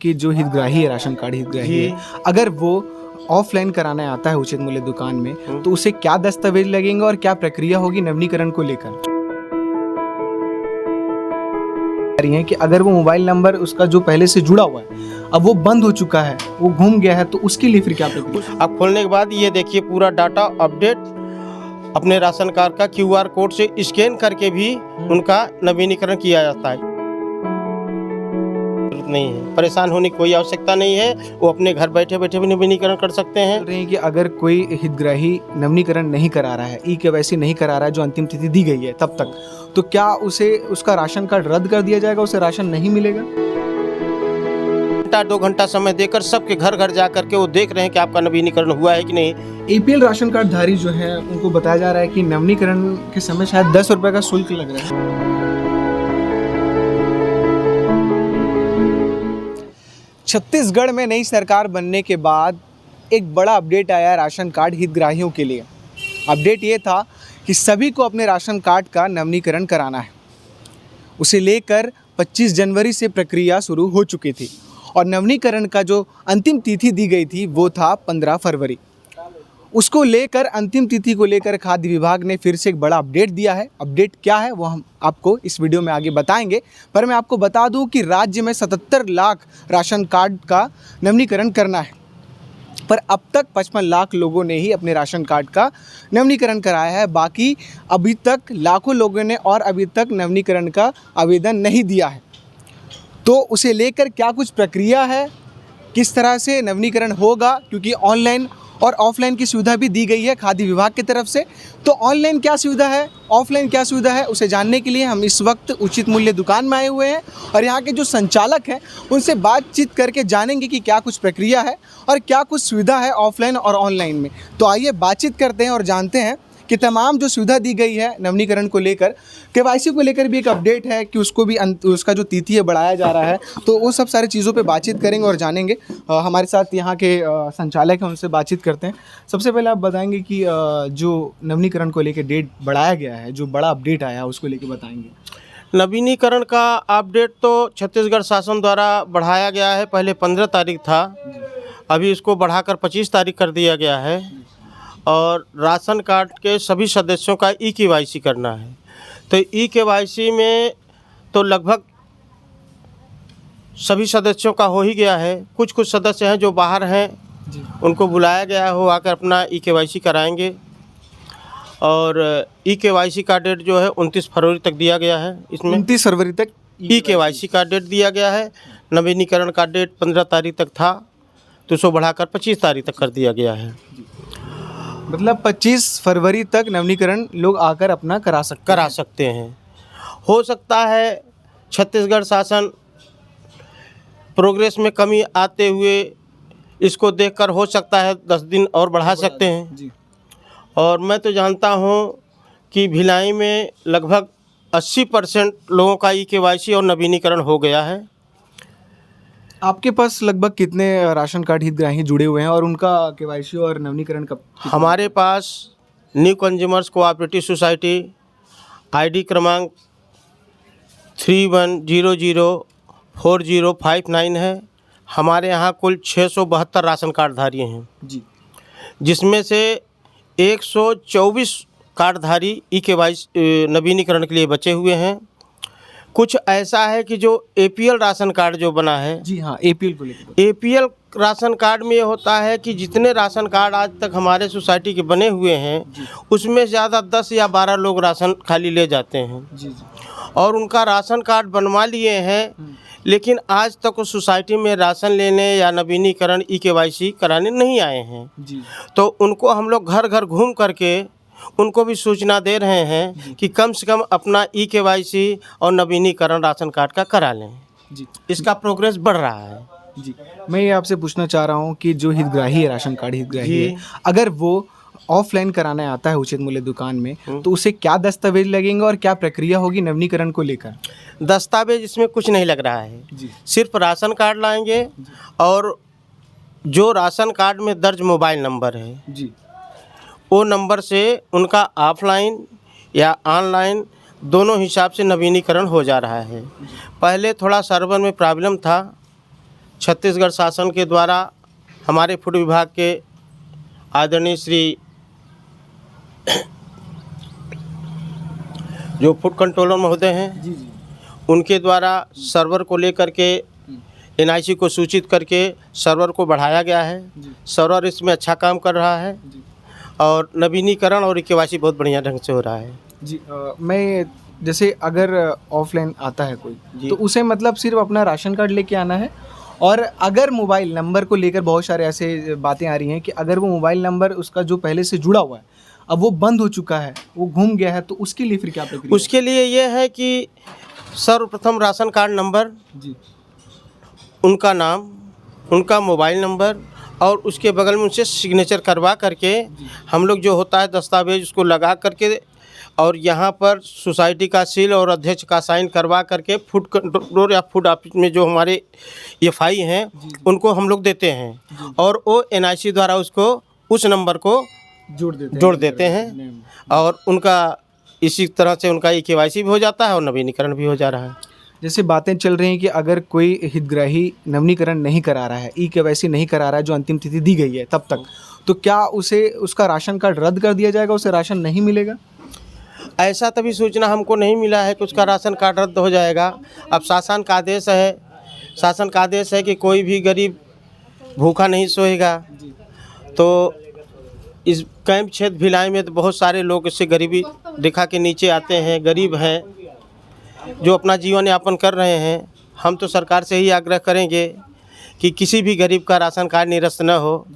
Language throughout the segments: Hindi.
कि जो हितग्राही है, राशन कार्ड हितग्राही है, अगर वो ऑफलाइन कराने आता है उचित मूल्य दुकान में, तो उसे क्या दस्तावेज लगेंगे और क्या प्रक्रिया होगी नवीनीकरण को लेकर? रही है कि अगर वो मोबाइल नंबर उसका जो पहले से जुड़ा हुआ है अब वो बंद हो चुका है, वो घूम गया है, तो उसके लिए फिर क्या प्रक्रिया? आप खोलने के बाद ये देखिए पूरा डाटा अपडेट अपने राशन कार्ड का क्यूआर कोड से स्कैन करके भी उनका नवीनीकरण किया जाता है। नहीं है, परेशान होने की कोई आवश्यकता नहीं है, वो अपने घर बैठे बैठे भी नवीनीकरण कर सकते हैं। रहे हैं कि अगर कोई हितग्राही नवीनीकरण नहीं करा रहा है, ई-केवाईसी नहीं करा रहा है, जो अंतिम तिथि दी गई है तब तक, तो क्या उसे उसका राशन कार्ड रद्द कर दिया जाएगा, उसे राशन नहीं मिलेगा? घंटा 2 घंटा समय देकर सबके घर घर जा करके वो देख रहे हैं कि आपका नवीनीकरण हुआ है कि नहीं। एपीएल राशन कार्ड धारी जो है उनको बताया जा रहा है कि नवीनीकरण के समय शायद 10 रुपए का शुल्क लग रहा है। छत्तीसगढ़ में नई सरकार बनने के बाद एक बड़ा अपडेट आया है राशन कार्ड हितग्राहियों के लिए। अपडेट ये था कि सभी को अपने राशन कार्ड का नवीनीकरण कराना है। उसे लेकर 25 जनवरी से प्रक्रिया शुरू हो चुकी थी और नवीनीकरण का जो अंतिम तिथि दी गई थी वो था 15 फरवरी। उसको लेकर अंतिम तिथि को लेकर खाद्य विभाग ने फिर से एक बड़ा अपडेट दिया है। अपडेट क्या है वो हम आपको इस वीडियो में आगे बताएंगे, पर मैं आपको बता दूं कि राज्य में 77 लाख राशन कार्ड का नवीनीकरण करना है, पर अब तक 55 लाख लोगों ने ही अपने राशन कार्ड का नवीनीकरण कराया है। बाकी अभी तक लाखों लोगों ने और अभी तक नवीनीकरण का आवेदन नहीं दिया है। तो उसे लेकर क्या कुछ प्रक्रिया है, किस तरह से नवीनीकरण होगा, क्योंकि ऑनलाइन और ऑफलाइन की सुविधा भी दी गई है खाद्य विभाग की तरफ से। तो ऑनलाइन क्या सुविधा है, ऑफलाइन क्या सुविधा है, उसे जानने के लिए हम इस वक्त उचित मूल्य दुकान में आए हुए हैं और यहाँ के जो संचालक हैं उनसे बातचीत करके जानेंगे कि क्या कुछ प्रक्रिया है और क्या कुछ सुविधा है ऑफलाइन और ऑनलाइन में। तो आइए बातचीत करते हैं और जानते हैं कि तमाम जो सुविधा दी गई है नवीनीकरण को लेकर, केवाईसी को लेकर भी एक अपडेट है कि उसको भी उसका जो तिथि है बढ़ाया जा रहा है, तो वो सब सारी चीज़ों पे बातचीत करेंगे और जानेंगे। हमारे साथ यहाँ के संचालक हैं, उनसे बातचीत करते हैं। सबसे पहले आप बताएंगे कि जो नवीनीकरण को लेकर डेट बढ़ाया गया है, जो बड़ा अपडेट आया है उसको लेकर बताएंगे। नवीनीकरण का अपडेट तो छत्तीसगढ़ शासन द्वारा बढ़ाया गया है। पहले 15 तारीख था, अभी इसको बढ़ाकर 25 तारीख कर दिया गया है और राशन कार्ड के सभी सदस्यों का ई-केवाईसी करना है। तो ई-केवाईसी में तो लगभग सभी सदस्यों का हो ही गया है। कुछ कुछ सदस्य हैं जो बाहर हैं, उनको बुलाया गया है, वो आकर अपना ई-केवाईसी कराएंगे। और ई-केवाईसी का डेट जो है 29 फरवरी तक दिया गया है। इसमें 29 फरवरी तक ई-केवाईसी का डेट दिया गया है। नवीनीकरण का डेट 15 तारीख तक था, तो उसको बढ़ाकर 25 तारीख तक कर दिया गया है। मतलब 25 फरवरी तक नवीनीकरण लोग आकर अपना करा सकते हैं। हो सकता है छत्तीसगढ़ शासन प्रोग्रेस में कमी आते हुए इसको देखकर हो सकता है 10 दिन और बढ़ा सकते हैं जी। और मैं तो जानता हूं कि भिलाई में लगभग 80% लोगों का ई-केवाईसी और नवीनीकरण हो गया है। आपके पास लगभग कितने राशन कार्ड हितग्राही जुड़े हुए हैं और उनका केवाईसी और नवीनीकरण कब? हमारे पास new consumers cooperative society ID क्रमांक 31004059 है। हमारे यहाँ कुल 672 राशन कार्डधारी हैं जी, जिसमें से 124 कार्डधारी ई-केवाईसी नवीनीकरण के लिए बचे हुए हैं। कुछ ऐसा है कि जो एपीएल राशन कार्ड जो बना है, जी हाँ, एपीएल को लेकर। एपीएल राशन कार्ड में ये होता है कि जितने राशन कार्ड आज तक हमारे सोसाइटी के बने हुए हैं उसमें ज़्यादा 10 या 12 लोग राशन खाली ले जाते हैं जी जी। और उनका राशन कार्ड बनवा लिए हैं, लेकिन आज तक उस सोसाइटी में राशन लेने या नवीनीकरण ई-केवाईसी कराने नहीं आए हैं। जी। तो उनको हम लोग घर घर घूम करके उनको भी सूचना दे रहे हैं कि कम से कम अपना ई-केवाईसी और नवीनीकरण राशन कार्ड का करा लें। जी, इसका प्रोग्रेस बढ़ रहा है। जी। मैं ये आपसे पूछना चाह रहा हूँ कि जो हितग्राही है, राशन कार्ड हितग्राही है, अगर वो ऑफलाइन कराने आता है उचित मूल्य दुकान में, तो उसे क्या दस्तावेज लगेंगे और क्या प्रक्रिया होगी नवीनीकरण को लेकर? दस्तावेज इसमें कुछ नहीं लग रहा है जी। सिर्फ राशन कार्ड लाएंगे और जो राशन कार्ड में दर्ज मोबाइल नंबर है जी, वो नंबर से उनका ऑफलाइन या ऑनलाइन दोनों हिसाब से नवीनीकरण हो जा रहा है। पहले थोड़ा सर्वर में प्रॉब्लम था, छत्तीसगढ़ शासन के द्वारा हमारे फूड विभाग के आदरणीय श्री जो फूड कंट्रोलर महोदय हैं, जी जी उनके द्वारा सर्वर को लेकर के एनआईसी को सूचित करके सर्वर को बढ़ाया गया है। जी सर्वर इसमें अच्छा काम कर रहा है जी और नवीनीकरण और केवाईसी बहुत बढ़िया ढंग से हो रहा है। जी मैं जैसे अगर ऑफलाइन आता है कोई जी। तो उसे मतलब सिर्फ अपना राशन कार्ड लेके आना है, और अगर मोबाइल नंबर को लेकर बहुत सारे ऐसे बातें आ रही हैं कि अगर वो मोबाइल नंबर उसका जो पहले से जुड़ा हुआ है अब वो बंद हो चुका है, वो घूम गया है, तो उसके लिए फिर क्या प्रक्रिया उसके लिए ये है कि सर्वप्रथम राशन कार्ड नंबर, है? जी उनका नाम, उनका मोबाइल नंबर और उसके बगल में उनसे सिग्नेचर करवा करके हम लोग जो होता है दस्तावेज उसको लगा करके और यहाँ पर सोसाइटी का सील और अध्यक्ष का साइन करवा करके फूड कंट्रोलर या फूड ऑफिस में जो हमारे एफआई हैं उनको हम लोग देते हैं और वो एनआईसी द्वारा उसको उस नंबर को जोड़ देते हैं और उनका इसी तरह से उनका केवाईसी भी हो जाता है और नवीनीकरण भी हो जा रहा है। जैसे बातें चल रही हैं कि अगर कोई हितग्राही नवीनीकरण नहीं करा रहा है, केवाईसी नहीं करा रहा है, जो अंतिम तिथि दी गई है तब तक, तो क्या उसे उसका राशन कार्ड रद्द कर दिया जाएगा, उसे राशन नहीं मिलेगा? ऐसा तभी सूचना हमको नहीं मिला है कि उसका राशन कार्ड रद्द हो जाएगा। अब शासन का आदेश है कि कोई भी गरीब भूखा नहीं सोएगा। तो इस कैंप क्षेत्र भिलाई में तो बहुत सारे लोग इससे गरीबी रेखा के नीचे आते हैं, गरीब हैं जो अपना जीवन यापन कर रहे हैं। हम तो सरकार से ही आग्रह करेंगे कि किसी भी गरीब का राशन कार्ड निरस्त न हो,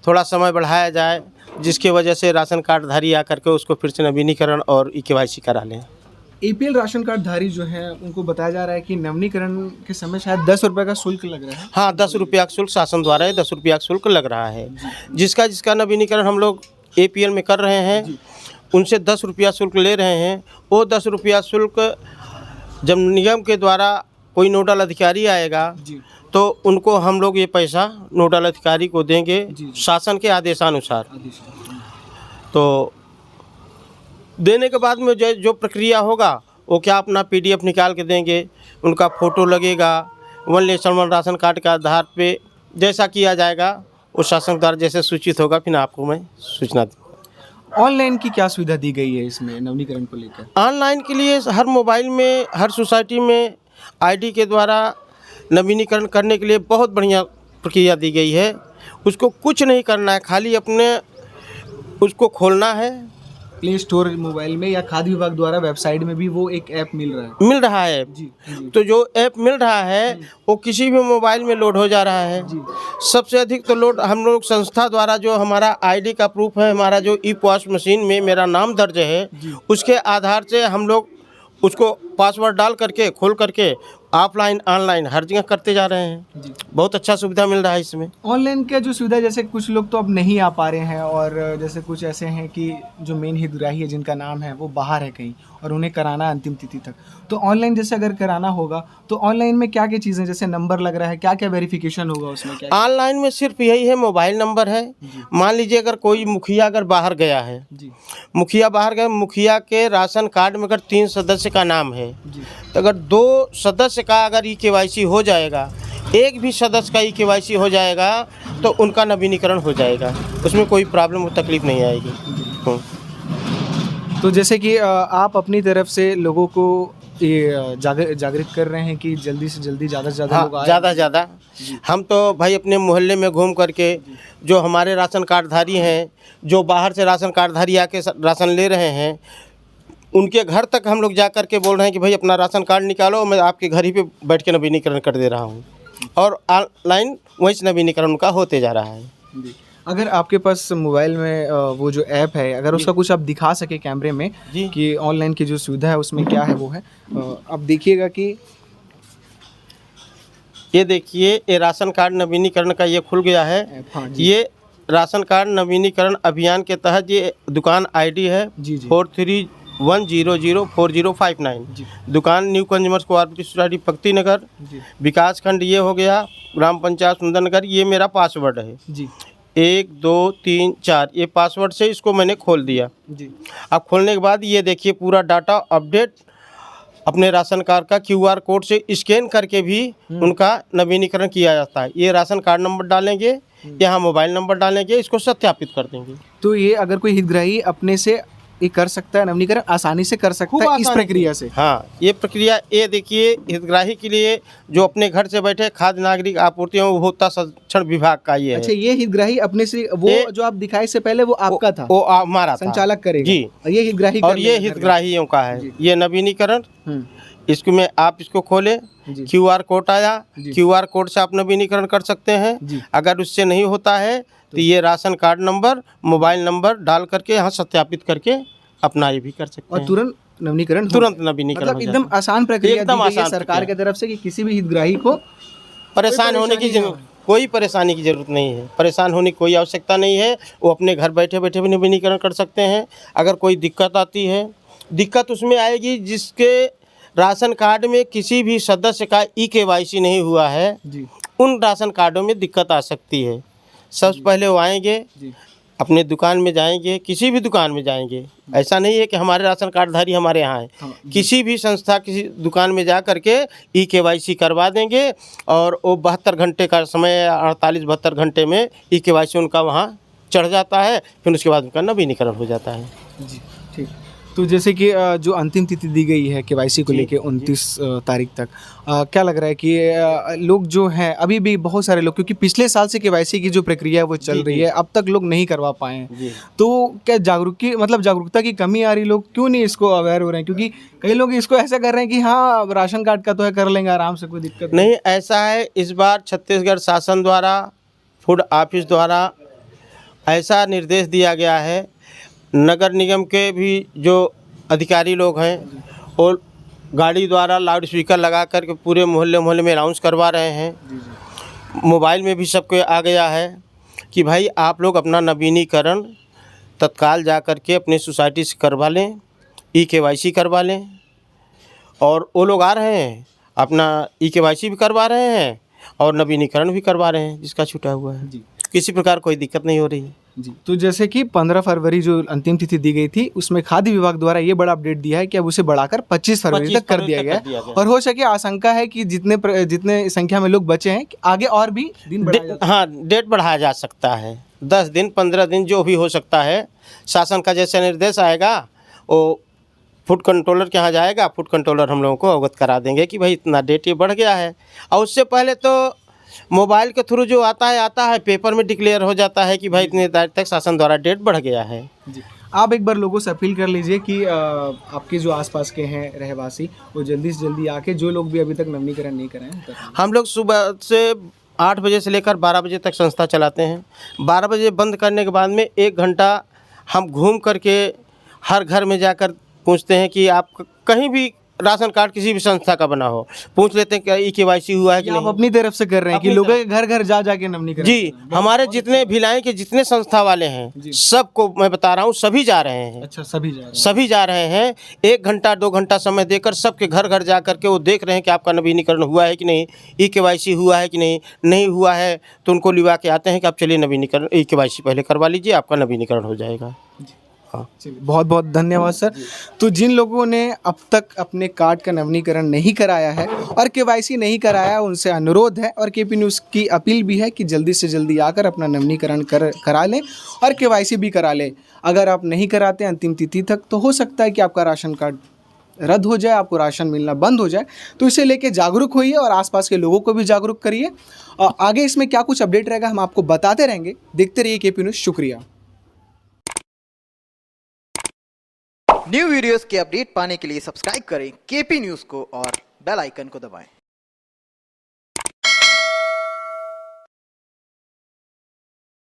थोड़ा समय बढ़ाया जाए जिसकी वजह से राशन कार्डधारी आकर के उसको फिर से नवीनीकरण और केवाईसी करा लें। एपीएल राशन कार्ड धारी जो है उनको बताया जा रहा है कि नवीनीकरण के समय शायद 10 रुपये का शुल्क लग रहा है। हाँ, 10 रुपया का शुल्क शासन द्वारा 10 रुपया का शुल्क लग रहा है। जिसका नवीनीकरण हम लोग एपीएल में कर रहे हैं उनसे 10 रुपया शुल्क ले रहे हैं। वो 10 रुपया शुल्क जब निगम के द्वारा कोई नोडल अधिकारी आएगा तो उनको हम लोग ये पैसा नोडल अधिकारी को देंगे शासन के आदेशानुसार। तो देने के बाद में जो प्रक्रिया होगा वो क्या अपना पीडीएफ निकाल के देंगे, उनका फ़ोटो लगेगा, one nation one ration card के आधार पे जैसा किया जाएगा वो शासन द्वारा जैसे सूचित होगा फिर आपको मैं सूचना दूँगा। ऑनलाइन की क्या सुविधा दी गई है इसमें नवीनीकरण को लेकर? ऑनलाइन के लिए हर मोबाइल में हर सोसाइटी में आईडी के द्वारा नवीनीकरण करने के लिए बहुत बढ़िया प्रक्रिया दी गई है। उसको कुछ नहीं करना है, खाली अपने उसको खोलना है प्ले स्टोर मोबाइल में या खाद्य विभाग द्वारा वेबसाइट में भी वो एक ऐप मिल रहा है। जी। तो जो ऐप मिल रहा है वो किसी भी मोबाइल में लोड हो जा रहा है। सबसे अधिक तो लोड हम लोग संस्था द्वारा जो हमारा आईडी का प्रूफ है, हमारा जो ई पॉस मशीन में मेरा नाम दर्ज है उसके आधार से हम लोग उसको पासवर्ड डाल करके खोल करके ऑफलाइन ऑनलाइन हर जगह करते जा रहे हैं। बहुत अच्छा सुविधा मिल रहा है इसमें। ऑनलाइन का जो सुविधा, जैसे कुछ लोग तो अब नहीं आ पा रहे हैं और जैसे कुछ ऐसे हैं कि जो मेन हितग्राही है जिनका नाम है वो बाहर है कहीं और उन्हें कराना अंतिम तिथि तक, तो ऑनलाइन जैसे अगर कराना होगा तो ऑनलाइन में क्या क्या चीज़ें, जैसे नंबर लग रहा है, क्या क्या वेरिफिकेशन होगा उसमें? क्या ऑनलाइन में सिर्फ यही है, मोबाइल नंबर है। मान लीजिए अगर कोई मुखिया अगर बाहर गया है, मुखिया के राशन कार्ड में अगर 3 सदस्य का नाम है तो अगर 2 सदस्य का अगर ई केवाईसी हो जाएगा, एक भी सदस्य का ई केवाईसी हो जाएगा तो उनका नवीनीकरण हो जाएगा, उसमें कोई प्रॉब्लम और तकलीफ नहीं आएगी। तो जैसे कि आप अपनी तरफ से लोगों को ये जागृत कर रहे हैं कि जल्दी से जल्दी ज़्यादा से ज़्यादा लोग आए। ज़्यादा से ज़्यादा हम तो भाई अपने मोहल्ले में घूम करके जो हमारे राशन कार्डधारी हैं, जो बाहर से राशन कार्डधारी आके राशन ले रहे हैं, उनके घर तक हम लोग जा कर के बोल रहे हैं कि भाई अपना राशन कार्ड निकालो, मैं आपके घर ही पे बैठ के नवीनीकरण कर दे रहा हूँ और ऑनलाइन वहीं से नवीनीकरण उनका होते जा रहा है। अगर आपके पास मोबाइल में वो जो ऐप है, अगर उसका कुछ आप दिखा सके कैमरे में कि ऑनलाइन की जो सुविधा है उसमें क्या है वो है, आप देखिएगा कि ये देखिए ये राशन कार्ड नवीनीकरण का ये खुल गया है। हाँ, ये राशन कार्ड नवीनीकरण अभियान के तहत ये दुकान आईडी है 43100405 दुकान न्यू कंज्यूमर्स कोऑपरेटिव सोसाइटी पक्ति नगर, विकास खंड ये हो गया, ग्राम पंचायत सुंदर नगर। ये मेरा पासवर्ड है जी, 1 2 3 4, ये पासवर्ड से इसको मैंने खोल दिया जी। अब खोलने के बाद ये देखिए पूरा डाटा अपडेट अपने राशन कार्ड का QR कोड से स्कैन करके भी उनका नवीनीकरण किया जाता है। ये राशन कार्ड नंबर डालेंगे, यहाँ मोबाइल नंबर डालेंगे, इसको सत्यापित कर देंगे। तो ये अगर कोई हितग्राही अपने से ये कर सकता है, नवीनीकरण आसानी से कर सकता है इस प्रक्रिया से। हाँ, ये प्रक्रिया ये देखिए हितग्राही के लिए जो अपने घर से बैठे खाद्य नागरिक आपूर्ति एवं उपभोक्ता संरक्षण विभाग का ये अच्छा, है। ये हितग्राही अपने से वो जो आप दिखाए से पहले वो आपका था, वो हमारा था। संचालक करेगा जी। और ये हितग्राही और ये हितग्राहियों का है ये नवीनीकरण। इसको में आप इसको खोलें, QR कोड आया, QR कोड से आप नवीनीकरण कर सकते हैं। अगर उससे नहीं होता है तो ये ration card number, mobile number डाल करके यहाँ सत्यापित करके अपना ये भी कर सकते हैं और तुरंत नवीनीकरण तुरंत नवीनीकरण मतलब हो एकदम जाता है। आसान प्रक्रिया एकदम दी गई है आसान सरकार की तरफ से कि किसी भी हितग्राही को परेशान होने की कोई परेशानी की जरूरत नहीं है। परेशान होने की कोई आवश्यकता नहीं है। वो अपने घर बैठे बैठे भी नवीनीकरण कर सकते हैं। अगर कोई दिक्कत आती है, दिक्कत उसमें आएगी जिसके राशन कार्ड में किसी भी सदस्य का EKYC नहीं हुआ है, उन राशन कार्डों में दिक्कत आ सकती है। सबसे पहले वो आएंगे, अपने दुकान में जाएंगे, किसी भी दुकान में जाएंगे। ऐसा नहीं है कि हमारे राशन कार्डधारी हमारे यहाँ है। किसी भी संस्था किसी दुकान में जा करके EKYC करवा देंगे और वो 72 घंटे का समय 48-72 घंटे में EKYC उनका वहाँ चढ़ जाता है। फिर उसके बाद उनका नवीनीकरण हो जाता है। जी, ठीक। तो जैसे कि जो अंतिम तिथि दी गई है KYC को लेके 29 तारीख तक, क्या लग रहा है कि लोग जो हैं अभी भी बहुत सारे लोग, क्योंकि पिछले साल से KYC की जो प्रक्रिया है वो चल रही है, अब तक लोग नहीं करवा पाए हैं, तो क्या जागरूकता की कमी आ रही, लोग क्यों नहीं इसको अवेयर हो रहे हैं? क्योंकि कई लोग इसको ऐसा कर रहे हैं कि हाँ राशन कार्ड का तो है, कर लेंगे आराम से, कोई दिक्कत नहीं। ऐसा है, इस बार छत्तीसगढ़ शासन द्वारा, फूड ऑफिस द्वारा ऐसा निर्देश दिया गया है, नगर निगम के भी जो अधिकारी लोग हैं और गाड़ी द्वारा लाउड स्पीकर लगा कर के पूरे मोहल्ले में अनाउंस करवा रहे हैं। मोबाइल में भी सबके आ गया है कि भाई आप लोग अपना नवीनीकरण तत्काल जा कर के अपनी सोसाइटी से करवा लें, EKYC करवा लें। और वो लोग आ रहे हैं, अपना EKYC भी करवा रहे हैं और नवीनीकरण भी करवा रहे हैं जिसका छूटा हुआ है। किसी प्रकार कोई दिक्कत नहीं हो रही है। जी। तो जैसे कि 15 फरवरी जो अंतिम तिथि दी गई थी, उसमें खाद्य विभाग द्वारा ये बड़ा अपडेट दिया है कि अब उसे बढ़ाकर 25 फरवरी तक कर दिया गया है। और हो सके आशंका है कि जितने संख्या में लोग बचे हैं आगे और भी दिन बढ़ाया हाँ, डेट बढ़ाया जा सकता है, 10 दिन 15 दिन जो भी हो सकता है। शासन का जैसे निर्देश आएगा वो फूड कंट्रोलर के यहाँ जाएगा, फूड कंट्रोलर हम लोगों को अवगत करा देंगे कि भाई इतना डेट ये बढ़ गया है। और उससे पहले तो मोबाइल के थ्रू जो आता है पेपर में डिक्लेयर हो जाता है कि भाई इतने तारीख तक शासन द्वारा डेट बढ़ गया है। जी। आप एक बार लोगों से अपील कर लीजिए कि आपके जो आसपास के हैं रहवासी, वो जल्दी से जल्दी आके, जो लोग भी अभी तक नवीनीकरण नहीं कराएं। हम लोग सुबह से 8 बजे से लेकर 12 बजे तक संस्था चलाते हैं। 12 बजे बंद करने के बाद में 1 घंटा हम घूम करके हर घर में जाकर पूछते हैं कि आप कहीं भी राशन कार्ड किसी भी संस्था का बना हो, पूछ लेते हैं क्या EKYC हुआ है कि नहीं। आप अपनी तरफ से कर रहे हैं कि लोगों के घर घर जा जाके नवीनीकरण? जी, हमारे जितने भिलाई के जितने संस्था वाले हैं सबको मैं बता रहा हूँ, सभी जा रहे हैं। अच्छा, सभी जा रहे हैं? सभी जा रहे हैं। 1 घंटा 2 घंटा समय देकर सबके घर घर जा करके वो देख रहे हैं कि आपका नवीनीकरण हुआ है कि नहीं, EKYC हुआ है कि नहीं हुआ है तो उनको लिवा के आते हैं कि आप चलिए नवीनीकरण EKYC पहले करवा लीजिए, आपका नवीनीकरण हो जाएगा। हाँ, बहुत बहुत धन्यवाद सर। तो जिन लोगों ने अब तक अपने कार्ड का नवीनीकरण नहीं कराया है और KYC नहीं कराया, उनसे अनुरोध है और KP न्यूज़ की अपील भी है कि जल्दी से जल्दी आकर अपना नवीनीकरण करा लें और KYC भी करा लें। अगर आप नहीं कराते अंतिम तिथि तक तो हो सकता है कि आपका राशन कार्ड रद्द हो जाए, आपको राशन मिलना बंद हो जाए। तो इसे लेके जागरूक होइए और आसपास के लोगों को भी जागरूक करिए। आगे इसमें क्या कुछ अपडेट रहेगा हम आपको बताते रहेंगे। देखते रहिए KP न्यूज़। शुक्रिया। न्यू वीडियोस के अपडेट पाने के लिए सब्सक्राइब करें KP न्यूज़ को और बेल आइकन को दबाएं।